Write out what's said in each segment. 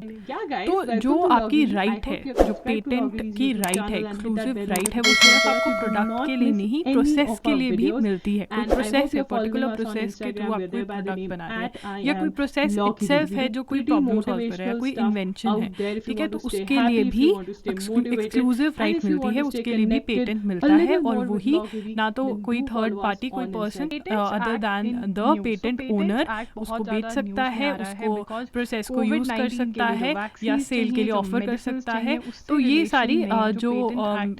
तो जो आपकी राइट है, जो पेटेंट की राइट है, एक्सक्लूसिव राइट है, वो सिर्फ आपको प्रोडक्ट के लिए नहीं, प्रोसेस के लिए भी मिलती है। कोई प्रोसेस है, पर्टिकुलर प्रोसेस के थ्रू आप कोई प्रोडक्ट बना रहे हैं, या कोई प्रोसेस इटसेल्फ है जो कोई प्रॉब्लम सॉल्व कर रहा है, कोई इन्वेंशन है, ठीक है, तो उसके लिए भी एक्सक्लूसिव राइट मिलती है, उसके लिए भी पेटेंट मिलता है। और वही ना तो कोई थर्ड पार्टी, कोई person other than the patent owner उसको बेच सकता है, उसको प्रोसेस को यूज कर सकता है या सेल के लिए ऑफर कर सकता है। तो ये सारी जो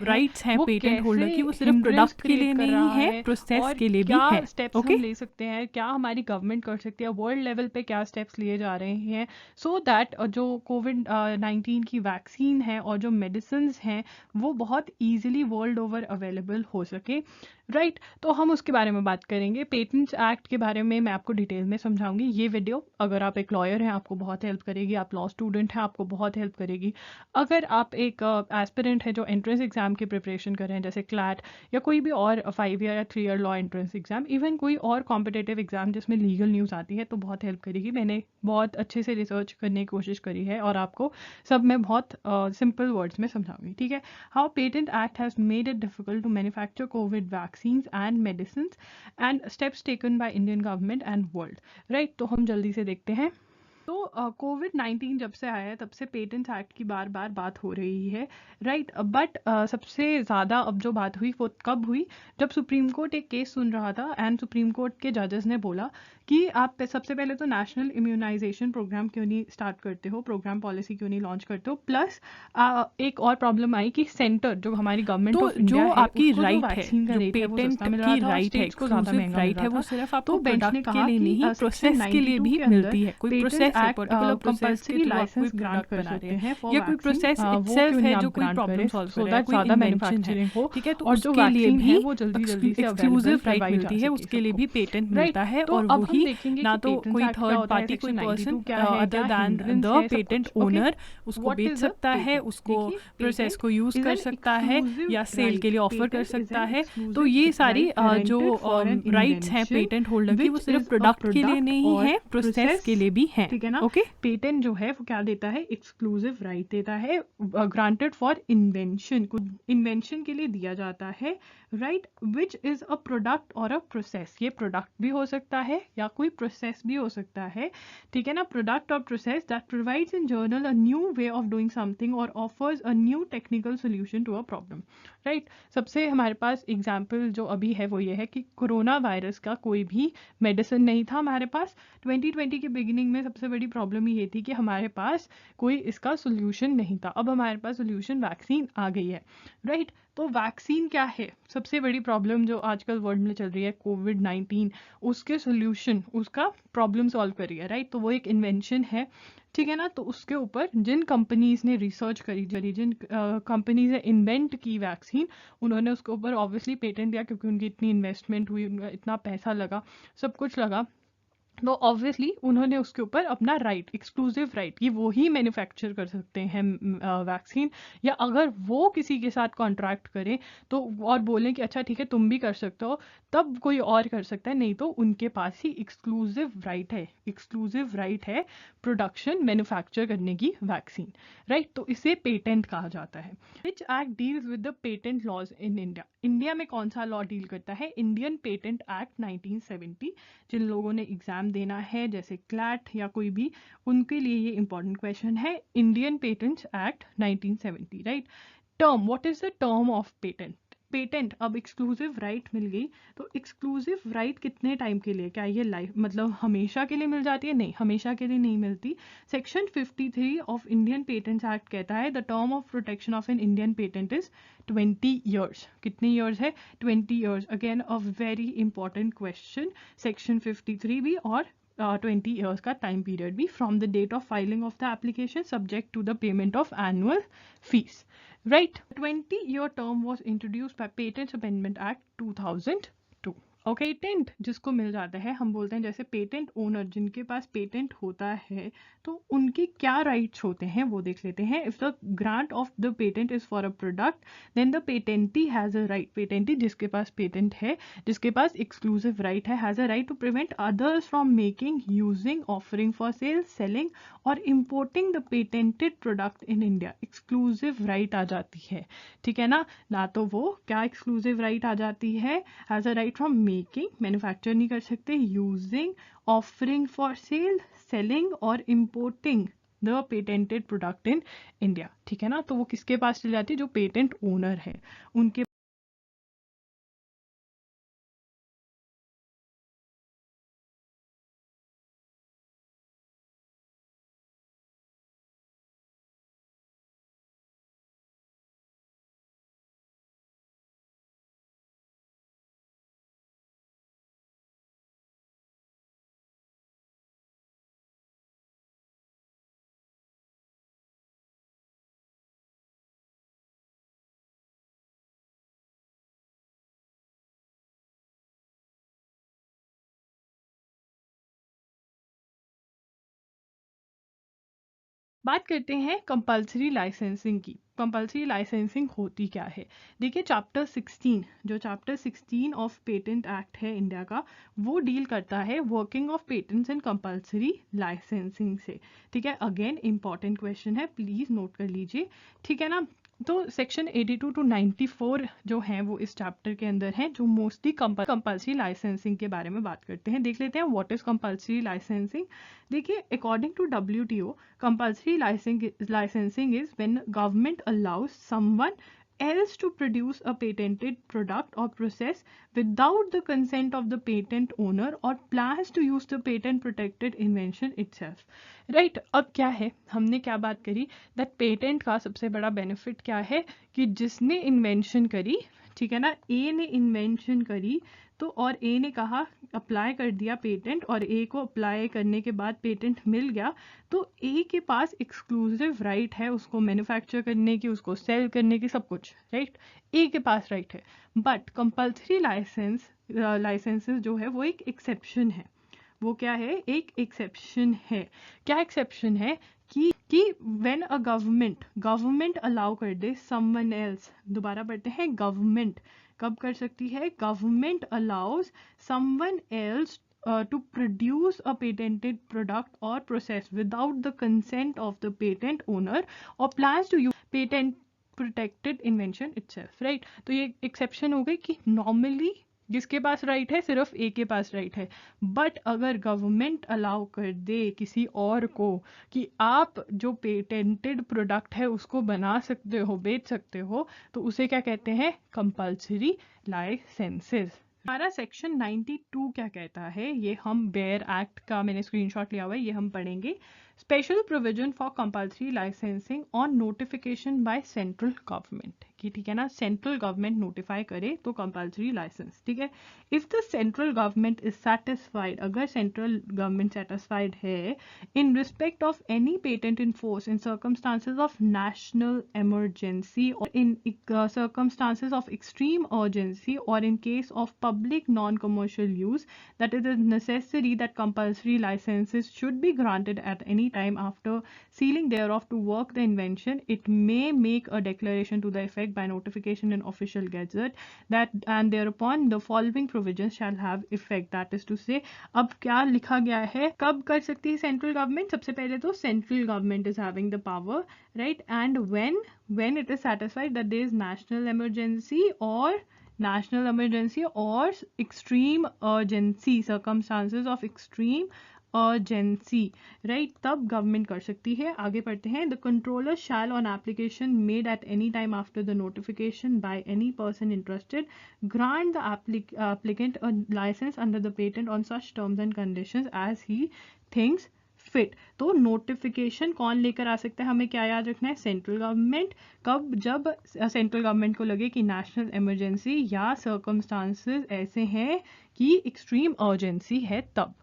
राइट्स हैं पेटेंट होल्डर की, वो सिर्फ प्रोडक्ट के लिए नहीं है, प्रोसेस के लिए भी है। स्टेप्स हम ले सकते हैं, क्या हमारी गवर्नमेंट कर सकती है, वर्ल्ड लेवल पे क्या स्टेप्स लिए जा रहे हैं, सो दैट जो कोविड-19 की वैक्सीन है और जो मेडिसिन हैं वो बहुत ईजिली वर्ल्ड ओवर अवेलेबल हो सके, राइट। तो हम उसके बारे में बात करेंगे। पेटेंट्स एक्ट के बारे में मैं आपको डिटेल में समझाऊंगी। ये वीडियो अगर आप एक लॉयर हैं आपको बहुत हेल्प करेगी, आप लॉ स्टूडेंट हैं आपको बहुत हेल्प करेगी, अगर आप एक एस्पिरेंट है जो एंट्रेंस एग्जाम की प्रिपरेशन कर रहे हैं जैसे क्लैट या कोई भी और 5 ईयर या 3 year law entrance exam, even कोई और कॉम्पिटेटिव एग्जाम जिसमें लीगल न्यूज़ आती है, तो बहुत हेल्प करेगी। मैंने बहुत अच्छे से रिसर्च करने की कोशिश करी है और आपको सब मैं बहुत सिंपल वर्ड्स में समझाऊंगी, ठीक है। How patent act has made it difficult to manufacture COVID vaccines and medicines and steps taken by Indian government and world, right. तो हम जल्दी से देखते हैं। तो कोविड-19 जब से आया है तब से पेटेंट्स एक्ट की बार बार बात हो रही है, राइट। बट सबसे ज़्यादा अब जो बात हुई वो कब हुई, जब सुप्रीम कोर्ट एक केस सुन रहा था एंड सुप्रीम कोर्ट के जजेस ने बोला कि आप सबसे पहले तो नेशनल इम्यूनाइजेशन प्रोग्राम क्यों नहीं स्टार्ट करते हो, प्रोग्राम पॉलिसी क्यों नहीं लॉन्च करते हो। प्लस एक और प्रॉब्लम आई कि सेंटर जो हमारी गवर्नमेंट तो ऑफ इंडिया जो है आपकी उसको जो राइट है, वैक्सीन का जो रेट है वो पेटेंट सस्ता मिल की रहा था और राइट है, स्टेट्स को ज़्यादा एक्सक्लूसिव महंगा मिल राइट है, रहा वो था। सिर्फ तो आपको बेंच ने प्रोडक्ट के कहा लिए कि नहीं, प्रोसेस के लिए भी मिलती है। कोई प्रोसेस है, पर्टिकुलर प्रोसेस के थ्रू आप कोई प्रोडक्ट बना रहे हैं, या कोई प्रोसेस इटसेल्फ है जो कोई प्रॉब्लम सॉल्व कर रहा है, कोई इन्वेंशन है, ठीक है, तो और जो उसके लिए वैक्सीन भी है वो जल्दी जल्दी से एक्सक्लूसिव राइट करवाई जा मिलती है, सके उसके लिए सबको, भी पेटेंट राइट। मिलता है। तो और अब हम वही देखेंगे ना कि तो पेटेंट्स कोई एक्ट क्या थर्ड होता है, पार्टी, कोई सेक्शन 92 पर्सन क्या है, अदर क्या दैन हिंड्रेंस द है, सब पेटेंट कुछ, ओके। ओनर उसको What बेच is a सकता है, patent? उसको देखिए, प्रोसेस patent को यूज is कर an सकता है exclusive या सेल right. के लिए ऑफर कर Patent is सकता an है। exclusive तो ये सारी right जो granted for an राइट्स हैं invention पेटेंट होल्डर की, वो which सिर्फ is a प्रोडक्ट के लिए product नहीं or है, प्रोसेस process, के लिए भी है, ठीक है ना। ओके। पेटेंट जो है वो क्या देता है, एक्सक्लूसिव राइट देता है, ग्रांटेड फॉर इन्वेंशन, कुछ इन्वेंशन के लिए दिया जाता है, right, which is a product और अ प्रोसेस। ये प्रोडक्ट भी हो सकता है या कोई प्रोसेस भी हो सकता है, ठीक है ना। प्रोडक्ट और process that provides in general a new way of doing something और offers a new technical solution to a problem, right. सबसे हमारे पास एग्जाम्पल जो अभी है वो ये है कि कोरोना वायरस का कोई भी मेडिसिन नहीं था हमारे पास। 2020 के बिगिनिंग में सबसे बड़ी प्रॉब्लम ये थी कि हमारे पास कोई इसका सोल्यूशन नहीं था। अब हमारे पास सोल्यूशन वैक्सीन आ गई है, राइट। तो वैक्सीन क्या है, सबसे बड़ी प्रॉब्लम जो आजकल वर्ल्ड में चल रही है कोविड-19, उसके सोल्यूशन, उसका प्रॉब्लम सॉल्व कर रही है, राइट। तो वो एक इन्वेंशन है, ठीक है ना। तो उसके ऊपर जिन कंपनीज ने रिसर्च करी, जिन कंपनीज ने इन्वेंट की वैक्सीन, उन्होंने उसके ऊपर ऑब्वियसली पेटेंट दिया क्योंकि उनकी इतनी इन्वेस्टमेंट हुई, उनका इतना पैसा लगा, सब कुछ लगा। तो ऑब्वियसली उन्होंने उसके ऊपर अपना राइट, एक्सक्लूसिव राइट, कि वो ही मैन्युफैक्चर कर सकते हैं वैक्सीन, या अगर वो किसी के साथ कॉन्ट्रैक्ट करें तो और बोलें कि अच्छा ठीक है तुम भी कर सकते हो, तब कोई और कर सकता है, नहीं तो उनके पास ही एक्सक्लूसिव राइट है, एक्सक्लूसिव राइट है प्रोडक्शन मैन्युफैक्चर करने की वैक्सीन, राइट। तो इसे पेटेंट कहा जाता है। Which act deals with the patent laws in India. India में कौन सा लॉ डील करता है, इंडियन पेटेंट एक्ट 1970। जिन लोगों ने एग्जाम देना है जैसे क्लैट या कोई भी, उनके लिए ये इंपॉर्टेंट क्वेश्चन है, Indian patents act 1970, right. Term, what is the term of patent. Patent, अब एक्सक्लूसिव राइट मिल गई, तो एक्सक्लूसिव राइट कितने टाइम के लिए, क्या ये लाइफ मतलब हमेशा के लिए मिल जाती है, नहीं, हमेशा के लिए नहीं मिलती। Section 53 of Indian patents act कहता है the term of protection of an Indian patent is 20 years. कितने ईयर्स है, 20 years. Again a very important question, section 53 भी और 20 years का टाइम पीरियड भी, from the date of filing of the application subject to the payment of annual fees, right. 20-year term was introduced by Patents Amendment Act 2002, patent जिसको मिल जाता है, हम बोलते हैं जैसे पेटेंट ओनर जिनके पास पेटेंट होता है तो उनके क्या राइट्स होते हैं वो देख लेते हैं. If the grant of the patent is for a product then the patentee has a right. Patentee जिसके पास पेटेंट है, जिसके पास exclusive right has a right to prevent others from making, using, offering for sale, selling और importing the patented product in India. Exclusive right आ जाती है, ठीक है ना तो वो क्या एक्सक्लूसिव राइट आ जाती है, has a right from making, manufacture नहीं कर सकते, using, offering for sale, selling और importing the patented product in India. ठीक है ना, तो वो किसके पास चली जाती है, जो पेटेंट ओनर है उनके. बात करते हैं कंपल्सरी लाइसेंसिंग की. कंपल्सरी लाइसेंसिंग होती क्या है? देखिए चैप्टर 16, जो चैप्टर 16 ऑफ पेटेंट एक्ट है इंडिया का, वो डील करता है working of patents and compulsory licensing से. ठीक है, अगेन इंपॉर्टेंट क्वेश्चन है, प्लीज नोट कर लीजिए. ठीक है ना, तो सेक्शन 82 टू 94 जो हैं वो इस चैप्टर के अंदर हैं, जो मोस्टली कंपल्सरी लाइसेंसिंग के बारे में बात करते हैं. देख लेते हैं व्हाट इज कंपल्सरी लाइसेंसिंग. देखिए according to WTO, compulsory licensing is when government allows someone else to produce a patented product or process without the consent of the patent owner or plans to use the patent protected invention itself. Right, अब क्या है, हमने क्या बात करी, that patent का सबसे बड़ा बेनिफिट क्या है कि जिसने इन्वेंशन करी, ठीक है ना, ए ने इन्वेंशन करी तो और ए ने कहा अप्लाई कर दिया पेटेंट और ए को अप्लाई करने के बाद पेटेंट मिल गया, तो ए के पास एक्सक्लूसिव राइट है उसको मैन्युफैक्चर करने की, उसको सेल करने की, सब कुछ राइट, ए के पास राइट है. बट कंपल्सरी लाइसेंसेस जो है वो एक एक्सेप्शन है. वो क्या है, एक एक्सेप्शन है. क्या एक्सेप्शन है कि व्हेन अ गवर्नमेंट अलाउ कर दे समवन एल्स, दोबारा पढ़ते हैं, गवर्नमेंट कब कर सकती है, government allows someone else to produce a patented product or process without the consent of the patent owner or plans to use patent protected invention itself. right, तो ये exception हो गई कि नॉर्मली जिसके पास राइट है सिर्फ ए के पास राइट है. बट अगर गवर्नमेंट अलाउ कर दे किसी और को कि आप जो पेटेंटेड प्रोडक्ट है उसको बना सकते हो, बेच सकते हो, तो उसे क्या कहते हैं, कंपल्सरी लाइसेंसेस. हमारा सेक्शन 92 क्या कहता है, ये हम बेयर एक्ट का मैंने स्क्रीनशॉट लिया हुआ है, ये हम पढ़ेंगे. Special provision for compulsory licensing on notification by central government. कि ठीक है ना, सेंट्रल गवर्नमेंट नोटिफाई करे तो कंपल्सरी लाइसेंस. ठीक है, if the central government is satisfied, अगर सेंट्रल गवर्नमेंट सेटिस्फाइड है in respect of any patent in force in circumstances of national emergency और in circumstances of extreme urgency or in case of public non-commercial use, that it is necessary that compulsory licenses should be granted at any time after sealing thereof to work the invention, it may make a declaration to the effect by notification in official gazette that and thereupon the following provisions shall have effect. That is to say, अब क्या लिखा गया है, कब कर सकती है central government, सबसे पहले तो central government is having the power, right, and when it is satisfied that there is national emergency or extreme urgency, circumstances of extreme urgency, right, तब गवर्नमेंट कर सकती है. आगे पढ़ते हैं. The controller shall on application made at any time after the notification by any person interested grant the applicant a license under the patent on such terms and conditions as he thinks fit. तो notification कौन लेकर आ सकता है, हमें क्या याद रखना है, सेंट्रल गवर्नमेंट. कब, जब सेंट्रल गवर्नमेंट को लगे कि नेशनल इमरजेंसी या सर्कमस्टांसेस ऐसे हैं कि एक्सट्रीम अर्जेंसी है तब.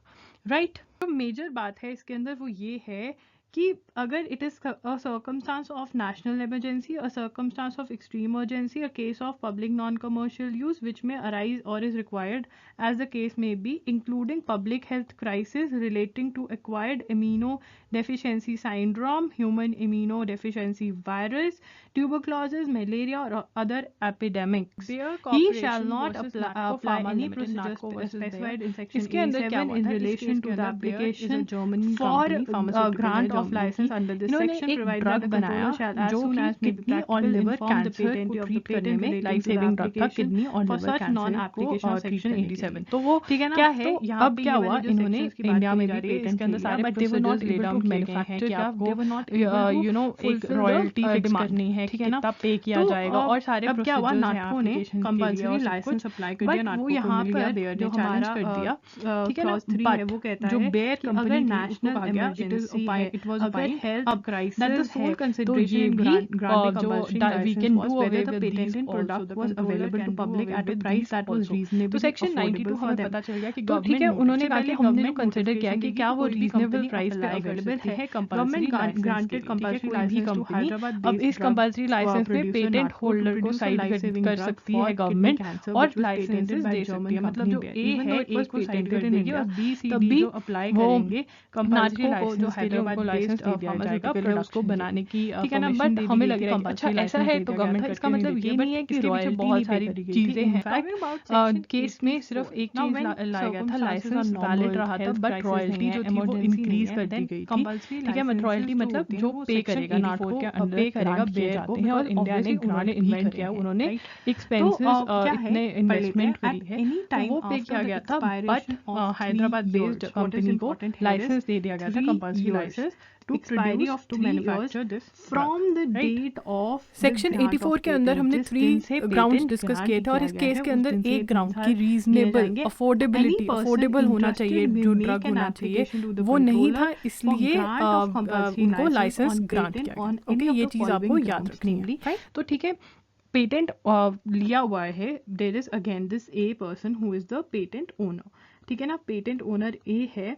राइट, तो मेजर बात है इसके अंदर वो ये है कि अगर it is a circumstance of national emergency, a circumstance of extreme urgency, a case of public non-commercial use which may arise or is required as the case may be, including public health crisis relating to acquired immunodeficiency syndrome, human immunodeficiency virus, tuberculosis, malaria or other epidemics. Bayer He shall Corporation not versus apply Natco Pharma any Limited, procedure Natco versus specified Bayer. in section इसके अंदर क्या A7 हुआ in था? इस relation case to के the अंदर Bayer is a application German for company, pharmaceutical grant है of Germany license की. under this इन्होंने section, एक provided drug that the controller बनाया shall as जो soon कि as may be किडनी और practicable liver inform the cancer patent को of the treat करने patent में relating life to the saving drug था. application किडनी और for liver such cancer non-application को of ट्रीट section करने के लिए. 87. तो वो ठीक है ना? क्या है? तो यहाँ अब पे क्या ये हुआ? वाले जो इन्होंने sections की बात इंडिया करी में जा भी रही है पेटेंट्स इसके ले अंदर लिया, सारे but they were not procedures able laid to down किए गए हैं मैन्युफैक्चर कि कि आपको आपको they were not able to you know एक fulfill the royalty fix demand. करनी है ठीक कि है ना? कितना पे किया तो जाएगा और सारे अब क्या हुआ, प्रोसीजर्स हैं नाटको ने एप्लीकेशन के लिए कंपल्सरी और सब लाइसेंस कुछ. अप्लाई कर दिया बट वो नाटको को यहाँ मिल गया, पर बेयर जो ने चैलेंज हमारा कर दिया. ठीक है ना? क्लॉज 3 है बट वो कहता जो है बेयर कि कंपनी अगर थी उसको नेशनल कहा गया इट इज इमरजेंसी है, इट वाज अगर अगर health health crisis that the है sole तो consideration ये in भी granting जो compulsory we license can was do away whether the with these patented also. product the was controller available to can do public अवे at a with price these that was also. तो reasonably section 92 affordable for हमें them. पता चल गया कि तो ठीक है, गवर्नमेंट उन्होंने सबसे कहा पहले कि हमने जो गवर्नमेंट कंसिडर किया नोटिफिकेशन कि देगी क्या कि वो कोई भी रीजनेबल कंपनी प्राइस पे अप्लाई कर अवेलेबल सकती है है. कंपल्सरी गवर्नमेंट लाइसेंस के ग्रांटेड लिए. ठीक है, कंपल्सरी कोई भी लाइसेंस टू कंपनी हैदराबाद अब बेस्ड इस कंपल्सरी लाइसेंस में producer patent Natco to holder को produce a साइड life-saving कर drug सकती for है kidney गवर्नमेंट cancer और which was licenses patented by दे सकती German है. मतलब company जो Bayer. ए Even है though it was एक को साइड patented कर in देगी India, और बी सी तब डी भी जो अप्लाई वो करेंगे कंपल्सरी नाटको को जो लाइसेंस के लिए उनको हैदराबाद लाइसेंस बेस्ड दे दिया जाएगा फार्मास्यूटिकल प्रोडक्ट को प्रोडक्शन के बनाने की ठीक है ना. परमिशन बट दे दी हमें गई लग थी रहा है कि कि अच्छा कंपल्सरी ऐसा लाइसेंस है दे तो दिया गया गवर्नमेंट था, का इसका इसलिए नहीं मतलब देती ये है. नहीं बट है कि इसके पीछे रॉयल्टी बहुत नहीं पे सारी करी गई थी. चीजें हैं. In fact Talking about section case में 84. सिर्फ एक Now चीज when लाया गया था, circumstances are license normal, valid रहा था health बट crisis रॉयल्टी नहीं है, जो थी वो emergency नहीं इंक्रीज है, कर दी then गई थी. compulsory ठीक है, licenses रॉयल्टी जो मतलब होते हैं जो वो पे section करेगा 84 नाटको के पे अंदर करेगा grant किए बेयर जाते को, हैं बिकॉज और इंडिया ने obviously ग्रांट उन्होंने भी इन्वेंट करे किया, हैं, उन्होंने right? तो एक्सपेंसेस क्या है इतने पढ़ लेते हैं. इन्वेस्टमेंट करी At है any तो time वो पे after किया the गया था. But expiration of 3 Hyderabad based years, what is company को important here is लाइसेंस दे दिया गया था 3 compulsory years. License to Expiry produce of to 3 years manufacture this from the right. date of the section grant 84 of के अंदर patent. हमने जिस 3 दिन से ग्राउंड्स patent डिस्कस grant किए थे और किया इस गया केस है के उस अंदर दिन से एक ग्राउंड 3 की साल लिए रीजनेबल जाएंगे. Any अफोर्डेबिलिटी person अफोर्डेबल होना चाहिए interested may जो make ड्रग an होना चाहिए application to the वो नहीं controller था, for इसलिए grant of compulsory उनको license license on grant patent किया गया. on ओके, any of ये the चीज़ आपको following याद grounds, रखनी है. namely fine. तो ठीक है, पेटेंट लिया हुआ है. there is again this A person who is the patent owner. ठीक है ना, पेटेंट ओनर A है,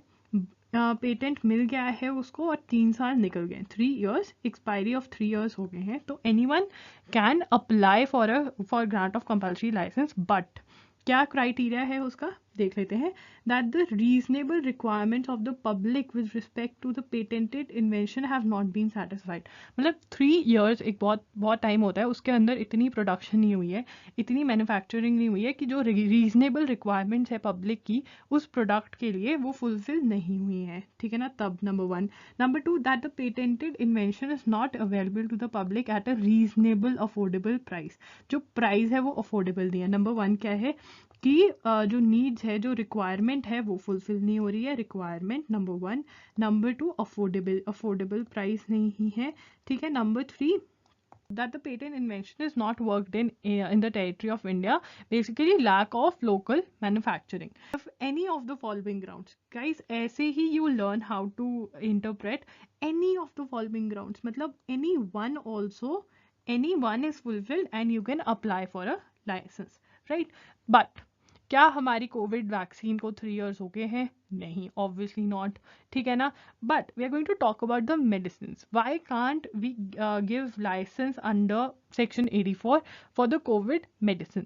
पेटेंट मिल गया है उसको और 3 साल निकल गए, 3 years, एक्सपायरी ऑफ 3 years हो गए हैं. तो anyone can apply for grant of compulsory license. But क्या क्राइटेरिया है उसका देख लेते हैं. That the reasonable requirements of the public with respect to the patented invention have not been satisfied. मतलब 3 years एक बहुत टाइम होता है, उसके अंदर इतनी प्रोडक्शन नहीं हुई है, इतनी मैन्युफैक्चरिंग नहीं हुई है कि जो रीजनेबल रिक्वायरमेंट्स है पब्लिक की उस प्रोडक्ट के लिए वो फुलफिल नहीं हुई है. ठीक है ना. तब number 1. Number 2, that the patented invention is not available to the public at a reasonable affordable price. जो प्राइस है वो अफोर्डेबल नहीं है. नंबर 1 क्या है कि जो नीड्स है, जो रिक्वायरमेंट है वो फुलफिल नहीं हो रही है. Requirement number 1. Number 2, affordable price नहीं है. ठीक है. Number 3, that the patent invention is not worked in the territory of India, basically lack of local manufacturing. If any of the following grounds, guys, ऐसे ही you learn how to interpret any of the following grounds. मतलब any one also, any one is fulfilled and you can apply for a license, right? But क्या हमारी Covid vaccine को 3 years हो गए हैं? नहीं, obviously not. ठीक है ना. But we are going to talk about the medicine. Why can't we give license under section 84 for the COVID medicine?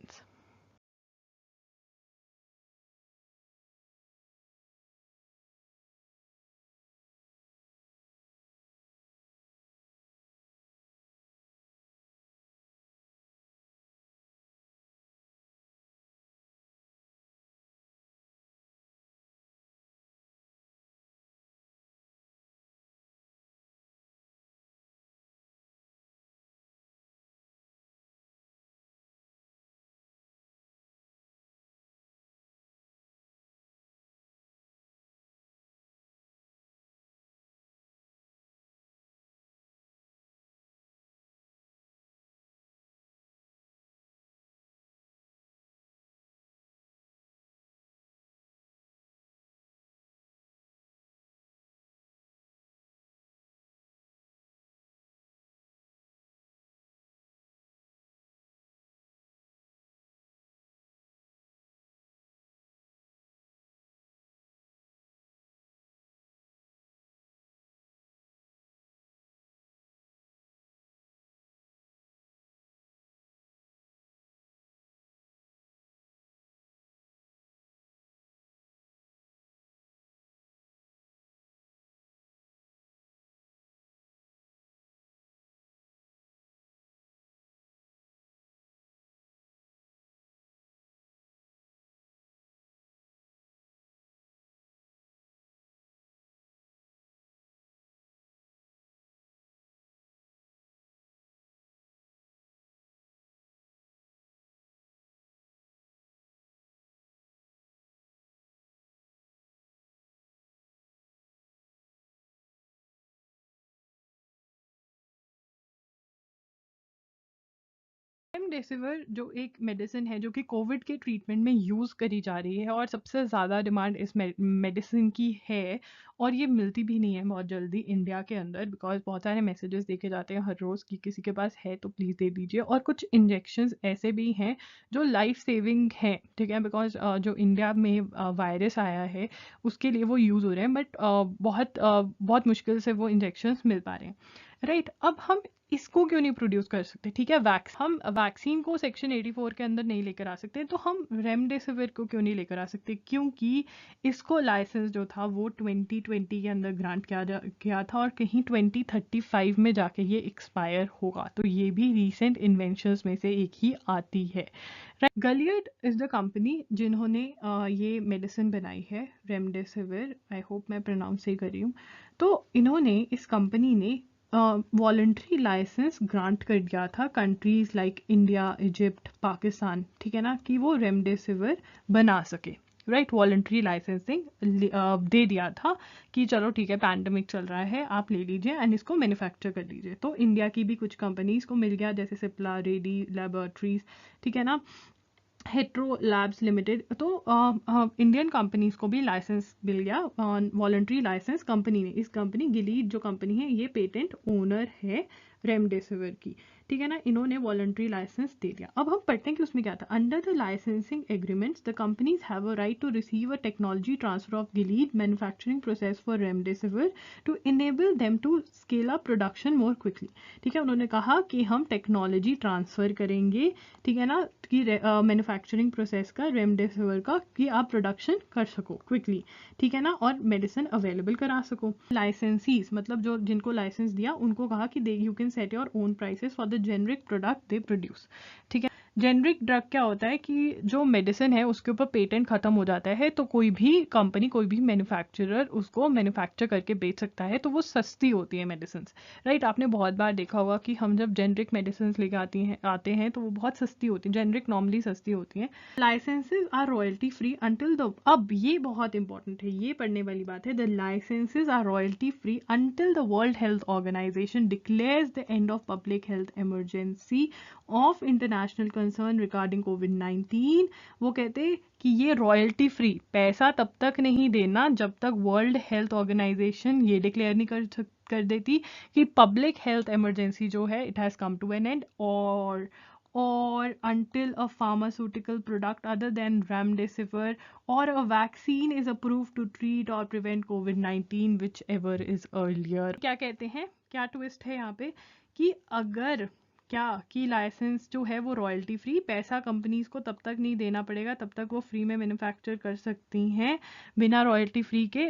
Remdesivir जो एक मेडिसिन है जो कि कोविड के ट्रीटमेंट में यूज़ करी जा रही है और सबसे ज़्यादा डिमांड इस मेडिसिन की है, और ये मिलती भी नहीं है बहुत जल्दी इंडिया के अंदर, बिकॉज बहुत सारे मैसेजेस देखे जाते हैं हर रोज़ कि किसी के पास है तो प्लीज़ दे दीजिए। और कुछ इंजेक्शंस ऐसे भी हैं जो लाइफ सेविंग हैं, ठीक है, बिकॉज जो इंडिया में वायरस आया है उसके लिए वो यूज़ हो रहे हैं, बट बहुत मुश्किल से वो इंजेक्शंस मिल पा रहे हैं। राइट, अब हम इसको क्यों नहीं प्रोड्यूस कर सकते? ठीक है, हम वैक्सीन को सेक्शन 84 के अंदर नहीं लेकर आ सकते, तो हम रेमडेसिविर को क्यों नहीं लेकर आ सकते? क्योंकि इसको लाइसेंस जो था वो 2020 के अंदर ग्रांट किया था और कहीं 2035 में जाके ये एक्सपायर होगा, तो ये भी रीसेंट इन्वेंशंस में से एक ही आती है। गलियड इज द कंपनी जिन्होंने ये मेडिसिन बनाई है रेमडेसिविर, आई होप मैं प्रोनाउंस सही कर रही हूँ। तो इन्होंने, इस कंपनी ने वॉलंटरी लाइसेंस ग्रांट कर दिया था countries like India, Egypt, Pakistan, ठीक है ना, कि वो रेमडेसिविर बना सके। राइट, वॉलंटरी लाइसेंसिंग दे दिया था कि चलो ठीक है, पैंडमिक चल रहा है, आप ले लीजिए एंड इसको मैन्युफैक्चर कर लीजिए। तो इंडिया की भी कुछ कंपनीज को मिल गया, जैसे सिप्ला, रेडी लेबोरेटरीज, ठीक है ना, हेट्रो लैब्स लिमिटेड। तो इंडियन कंपनीज को भी लाइसेंस मिल गया, वॉलंटरी लाइसेंस कंपनी ने। इस कंपनी गिलीड जो कंपनी है ये पेटेंट ओनर है रेमडेसिविर की, ठीक है ना, इन्होंने वॉलंटरी लाइसेंस दे दिया। अब हम पढ़ते हैं कि उसमें क्या था। Under the licensing agreements the companies have a right to receive a technology transfer of Gilead manufacturing process for remdesivir to enable them to scale up production more quickly, ठीक है। उन्होंने कहा कि हम टेक्नोलॉजी ट्रांसफर करेंगे, ठीक है ना, कि मैन्युफैक्चरिंग प्रोसेस का, रेमडेसिविर का, कि आप प्रोडक्शन कर सको क्विकली, ठीक है ना, और मेडिसिन अवेलेबल करा सको। लाइसेंसीज मतलब जो जिनको लाइसेंस दिया उनको कहा कि they you can set your own prices for the generic product they produce, ठीक है। जेनरिक ड्रग क्या होता है कि जो मेडिसिन है उसके ऊपर पेटेंट खत्म हो जाता है, तो कोई भी कंपनी, कोई भी मैन्युफैक्चरर उसको मैन्युफैक्चर करके बेच सकता है, तो वो सस्ती होती है मेडिसिन। राइट, आपने बहुत बार देखा होगा कि हम जब जेनरिक मेडिसिन लेके आते हैं तो वो बहुत सस्ती होती हैं, जेनरिक नॉर्मली सस्ती होती हैं। Licenses are royalty free until the, अब ये बहुत इंपॉर्टेंट है, ये पढ़ने वाली बात है, the licenses are royalty free until the World Health Organization declares the end of public health emergency of international concern regarding कोविड-19। वो कहते हैं कि ये रॉयल्टी फ्री, पैसा तब तक नहीं देना जब तक वर्ल्ड हेल्थ ऑर्गेनाइजेशन ये डिक्लेयर नहीं कर देती कि पब्लिक हेल्थ इमरजेंसी जो है it has come to an end, or until a pharmaceutical product other than remdesivir or a vaccine is approved to treat or prevent COVID-19 whichever is earlier। क्या कहते हैं, क्या ट्विस्ट है यहाँ पे कि अगर क्या कि लाइसेंस जो है वो रॉयल्टी फ्री, पैसा कंपनीज को तब तक नहीं देना पड़ेगा, तब तक वो फ्री में मैन्युफैक्चर कर सकती हैं बिना रॉयल्टी फ्री के,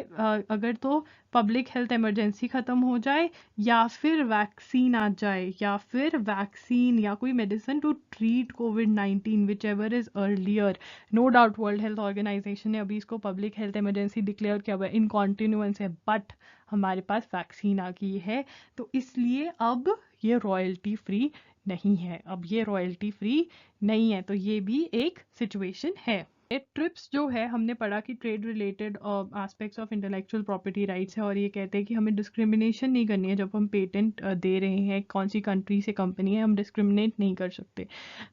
अगर तो पब्लिक हेल्थ इमरजेंसी ख़त्म हो जाए या फिर वैक्सीन आ जाए या फिर वैक्सीन या कोई मेडिसिन टू ट्रीट कोविड-19 whichever is earlier. No doubt World Health Organization ने अभी इसको पब्लिक हेल्थ इमरजेंसी डिक्लेयर किया हुआ है, इन कॉन्टिन्यूएंस है, बट हमारे पास वैक्सीन आ गई है, तो इसलिए अब ये रॉयल्टी फ्री नहीं है, अब ये रॉयल्टी फ्री नहीं है, तो ये भी एक सिचुएशन है। ट्रिप्स जो है हमने पढ़ा कि trade related aspects of intellectual property rights है, और ये कहते हैं कि हमें डिस्क्रिमिनेशन नहीं करनी है जब हम पेटेंट दे रहे हैं, कौन सी कंट्री से कंपनी है, हम डिस्क्रिमिनेट नहीं कर सकते।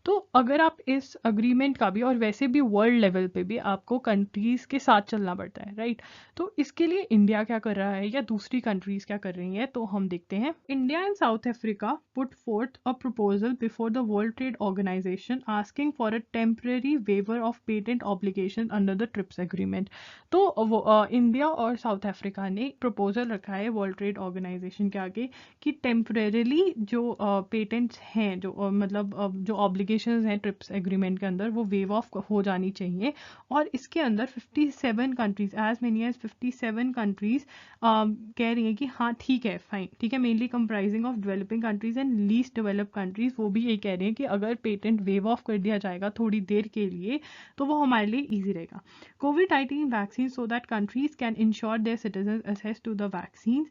तो अगर आप इस अग्रीमेंट का भी, और वैसे भी वर्ल्ड लेवल पे भी आपको कंट्रीज के साथ चलना पड़ता है, राइट, तो इसके लिए इंडिया क्या कर रहा है या दूसरी कंट्रीज क्या कर रही हैं, तो हम देखते हैं। India and South Africa put forth a proposal before the World Trade Organization asking for a temporary waiver of patent obligation under the TRIPS agreement. तो इंडिया और साउथ अफ्रीका ने प्रपोजल रखा है वर्ल्ड ट्रेड ऑर्गेनाइजेशन के आगे कि temporarily जो patents हैं, जो मतलब जो ऑब्लिगेशंस हैं ट्रिप्स एग्रीमेंट के अंदर, वो वेव ऑफ हो जानी चाहिए। और इसके अंदर 57 countries, as many as 57 countries कह रही हैं कि हाँ ठीक है, फाइन, ठीक है, mainly comprising of developing countries and least developed countries, वो भी ये कह रही हैं कि अगर पेटेंट वेव ऑफ कर दिया जाएगा थोड़ी देर के लिए तो वो हमारे लिए ईजी रहेगा। COVID-19 vaccine so that countries can ensure their citizen access to the vaccine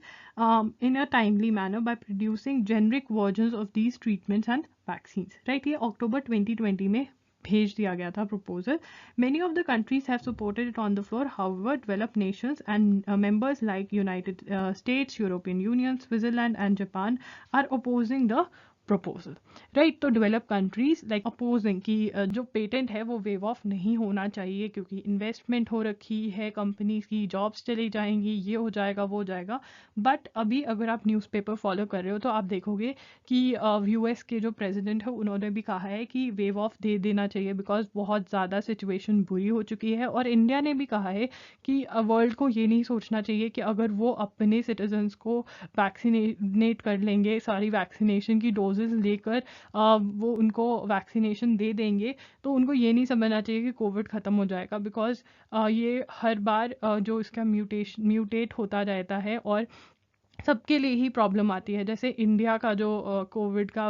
in a timely manner by producing generic versions of these treatments and vaccines, right। ये अक्टूबर 2020 में भेज दिया गया था proposal। Many of the countries have supported it on the floor, however developed nations and members like United States, European Union, Switzerland and Japan are opposing the proposal, right? तो developed countries like opposing कि जो patent है वो wave of नहीं होना चाहिए क्योंकि investment हो रखी है, कंपनीज की जॉब्स चली जाएंगी, ये हो जाएगा वो हो जाएगा। बट अभी अगर आप न्यूज़पेपर फॉलो कर रहे हो तो आप देखोगे कि यूएस के जो प्रेसिडेंट है उन्होंने भी कहा है कि वेव ऑफ दे देना चाहिए बिकॉज बहुत ज़्यादा सिचुएशन बुरी हो चुकी है। और इंडिया ने भी कहा है कि वर्ल्ड को ये नहीं सोचना चाहिए कि अगर वो अपने सिटीजन्स को वैक्सीनेट कर लेंगे, सारी वैक्सीनेशन की डोजेस लेकर वो उनको वैक्सीनेशन दे देंगे तो उनको ये नहीं समझना चाहिए कि कोविड ख़त्म हो जाएगा बिकॉज ये हर बार जो इसका म्यूटेट होता रहता है और सबके लिए ही प्रॉब्लम आती है। जैसे इंडिया का जो कोविड का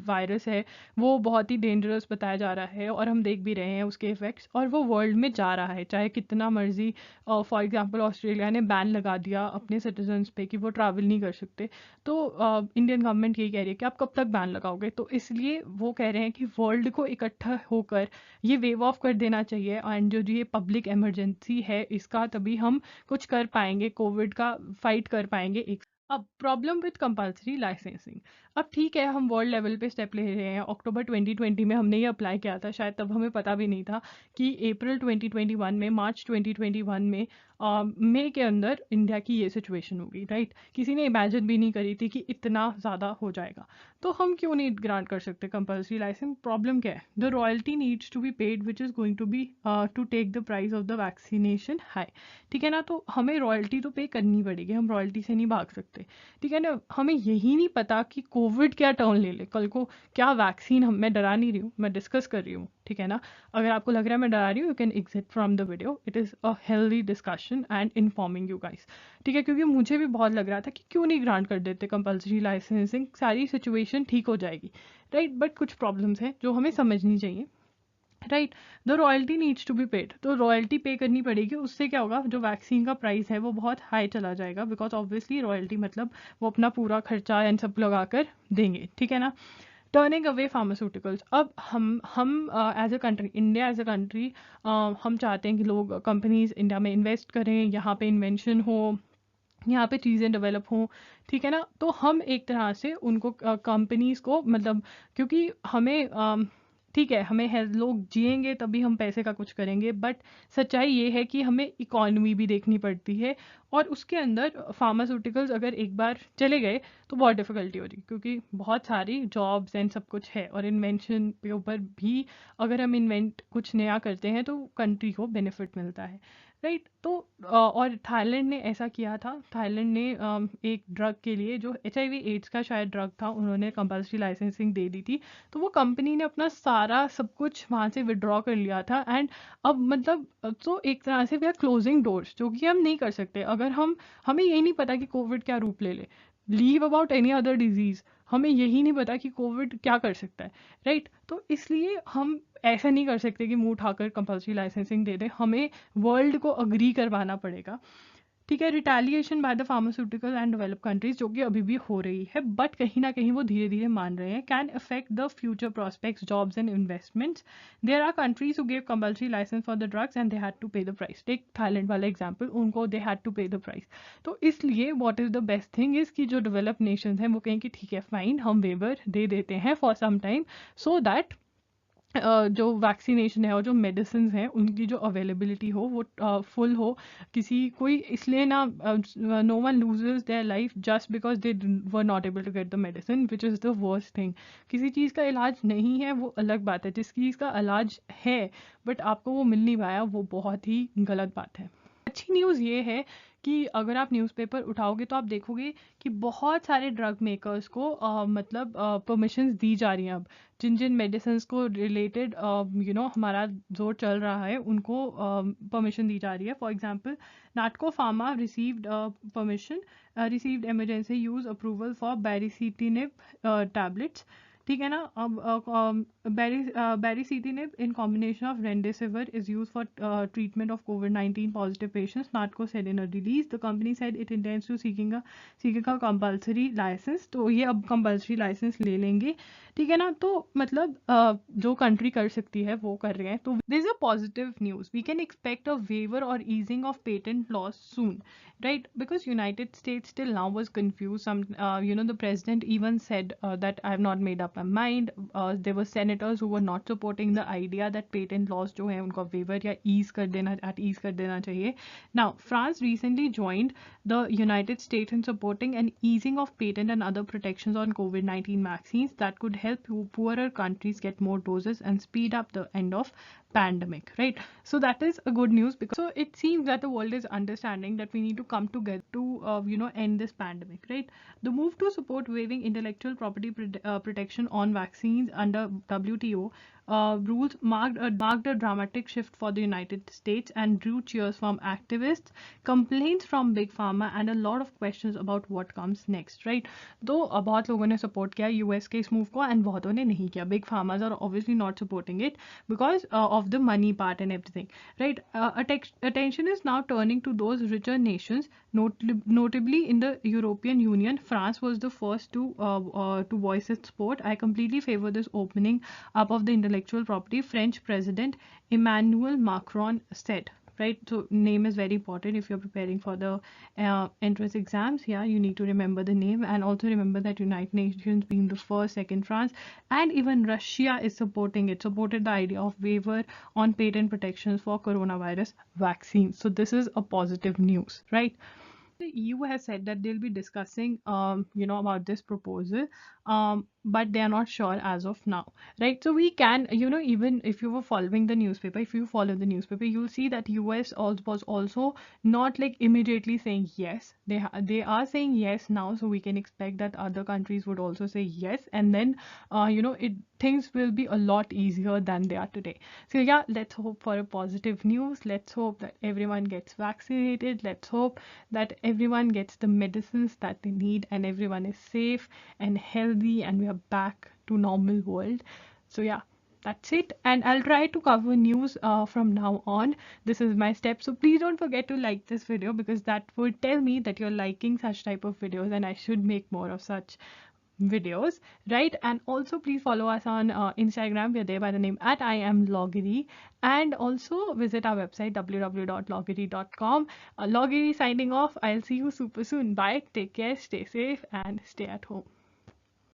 वायरस है वो बहुत ही डेंजरस बताया जा रहा है और हम देख भी रहे हैं उसके इफ़ेक्ट्स, और वो वर्ल्ड में जा रहा है चाहे कितना मर्जी। फॉर एग्जांपल ऑस्ट्रेलिया ने बैन लगा दिया अपने सिटीजन्स पे कि वो ट्रैवल नहीं कर सकते, तो इंडियन गवर्नमेंट यही कह रही है कि आप कब तक बैन लगाओगे। तो इसलिए वो कह रहे हैं कि वर्ल्ड को इकट्ठा होकर ये वेव ऑफ कर देना चाहिए एंड जो ये पब्लिक इमरजेंसी है इसका तभी हम कुछ कर पाएंगे, कोविड का फाइट कर पाएंगे। अब प्रॉब्लम विद कंपल्सरी लाइसेंसिंग, अब ठीक है हम वर्ल्ड लेवल पे स्टेप ले रहे हैं। अक्टूबर 2020 में हमने ये अप्लाई किया था, शायद तब हमें पता भी नहीं था कि अप्रैल 2021 में, मार्च 2021 में मई के अंदर इंडिया की ये सिचुएशन होगी, राइट? किसी ने इमेजिन भी नहीं करी थी कि इतना ज़्यादा हो जाएगा। तो हम क्यों नहीं ग्रांट कर सकते कंपल्सरी लाइसेंस? प्रॉब्लम क्या है? The royalty needs to be paid which is going to be to take the price of the vaccination high, ठीक है ना? तो हमें रॉयल्टी तो पे करनी पड़ेगी, हम रॉयल्टी से नहीं भाग सकते, ठीक है ना? हमें यही नहीं पता कि कोविड क्या टर्न ले ले कल को, क्या वैक्सीन, हम मैं डरा नहीं रही हूँ, मैं डिस्कस कर रही हूँ, ठीक है ना? अगर आपको लग रहा है मैं डरा रही हूँ, you can exit from the video, it is a healthy discussion and informing you guys, ठीक है? क्योंकि मुझे भी बहुत लग रहा था कि क्यों नहीं ग्रांट कर देते कंपल्सरी लाइसेंसिंग, सारी सिचुएशन ठीक हो जाएगी, राइट? बट कुछ प्रॉब्लम्स हैं जो हमें समझनी चाहिए, right? The royalty needs to be paid, तो रॉयल्टी पे करनी पड़ेगी। उससे क्या होगा, जो वैक्सीन का प्राइस है वो बहुत हाई चला जाएगा बिकॉज ऑब्वियसली रॉयल्टी मतलब वो अपना पूरा खर्चा एंड सब लगा कर देंगे, ठीक है ना? टर्निंग अवे फार्मास्यूटिकल्स, अब हम as a country, India as a country, हम चाहते हैं कि लोग, कंपनीज इंडिया में इन्वेस्ट करें, यहाँ पे इन्वेंशन हो, यहाँ पे चीज़ें डेवलप हों, ठीक है ना? तो हम एक तरह से उनको कंपनीज़ को, मतलब क्योंकि हमें ठीक है, हमें लोग जिएंगे तभी हम पैसे का कुछ करेंगे, बट सच्चाई ये है कि हमें इकोनॉमी भी देखनी पड़ती है और उसके अंदर फार्मास्यूटिकल्स अगर एक बार चले गए तो बहुत डिफ़िकल्टी हो रही, क्योंकि बहुत सारी जॉब्स एंड सब कुछ है और इन्वेंशन के ऊपर भी अगर हम इन्वेंट कुछ नया करते हैं तो कंट्री को बेनिफिट मिलता है, राइट? तो और थाईलैंड ने ऐसा किया था। थाईलैंड ने एक ड्रग के लिए, जो HIV एड्स का शायद ड्रग था, उन्होंने कंपल्सरी लाइसेंसिंग दे दी थी, तो वो कंपनी ने अपना सारा सब कुछ वहाँ से विड्रॉ कर लिया था एंड अब मतलब तो एक तरह से वी आर क्लोजिंग डोर्स, जो कि हम नहीं कर सकते अगर हमें यही नहीं पता कि कोविड क्या रूप ले ले, leave about any other disease, हमें यही नहीं पता कि कोविड क्या कर सकता है, राइट? तो इसलिए हम ऐसा नहीं कर सकते कि मुंह उठाकर कंपल्सरी लाइसेंसिंग दे दें, हमें वर्ल्ड को अग्री करवाना पड़ेगा, ठीक है? Retaliation by the pharmaceutical and develop countries, जो कि अभी भी हो रही है, बट कहीं ना कहीं वो धीरे धीरे मान रहे हैं, can affect the future prospects, jobs and investments. There are countries who give compulsory license for the drugs and they had to pay the price. Take Thailand वाला एग्जाम्पल, उनको they had to pay the price. तो इसलिए what is the best thing is कि जो develop nation हैं वो कहें कि ठीक है फाइन, हम वेवर दे देते हैं for some time, so that जो वैक्सीनेशन है और जो मेडिसिन हैं उनकी जो अवेलेबिलिटी हो वो फुल हो, किसी कोई इसलिए ना, no one loses their life just because they were not able to get the medicine which is the worst thing. किसी चीज़ का इलाज नहीं है वो अलग बात है, जिस चीज़ का इलाज है बट आपको वो मिल नहीं पाया वो बहुत ही गलत बात है। अच्छी न्यूज़ ये है कि अगर आप न्यूज़पेपर उठाओगे तो आप देखोगे कि बहुत सारे ड्रग मेकर्स को मतलब परमिशंस दी जा रही हैं अब, जिन जिन मेडिसिन को रिलेटेड हमारा जोर चल रहा है उनको परमिशन दी जा रही है। For example Natco pharma received permission, received emergency use approval for baricitinib tablets, ठीक है ना। अब baricitinib in combination of remdesivir is used for treatment of COVID-19 positive patients. Natco said in a release, the company said it intends to seeking a compulsory license. तो ये अब compulsory license ले लेंगे, ठीक है ना। तो मतलब जो कंट्री कर सकती है वो कर रहे हैं। तो this a positive news, we can expect a waiver और easing of patent laws soon, right? Because United States till now was confused. The president even said that I have not made up my mind. There were senators who were not supporting the idea that patent laws जो है उनका waiver या ease कर देना चाहिए. Now, France recently joined the United States in supporting an easing of patent and other protections on COVID-19 vaccines that could help poorer countries get more doses and speed up the end of pandemic, right? So that is a good news, because so it seems that the world is understanding that we need to come together to end this pandemic, right? The move to support waiving intellectual property protection on vaccines under WTO rules marked a dramatic shift for the United States and drew cheers from activists, complaints from big pharma, and a lot of questions about what comes next, right? तो बहुत लोगों ने support किया US के इस move को and बहुतों ने नहीं किया. Big pharmas are obviously not supporting it because of the money part and everything, right? Attention is now turning to those richer nations, notably in the European Union. France was the first to voice its support. I completely favor this opening up of the intellectual property, French President Emmanuel Macron said. Right, so name is very important if you're preparing for the entrance exams. Yeah, you need to remember the name, and also remember that United Nations being the first, second France, and even Russia is supported the idea of waiver on patent protections for coronavirus vaccines. So this is a positive news, right? The EU has said that they'll be discussing, about this proposal, but they are not sure as of now, right? So we can, even if you were following the newspaper, if you follow the newspaper, you'll see that US was also not like immediately saying yes. They are saying yes now, so we can expect that other countries would also say yes, and then, things will be a lot easier than they are today. So yeah, let's hope for a positive news. Let's hope that everyone gets vaccinated. Let's hope that everyone gets the medicines that they need and everyone is safe and healthy and we are back to normal world. So yeah, that's it, and I'll try to cover news from now on. This is my step, so please don't forget to like this video, because that would tell me that you're liking such type of videos and I should make more of such videos, right? And also please follow us on Instagram. We're there by the name at @IamLoggery, and also visit our website www.loggery.com. Loggery signing off. I'll see you super soon. Bye, take care, stay safe, and stay at home.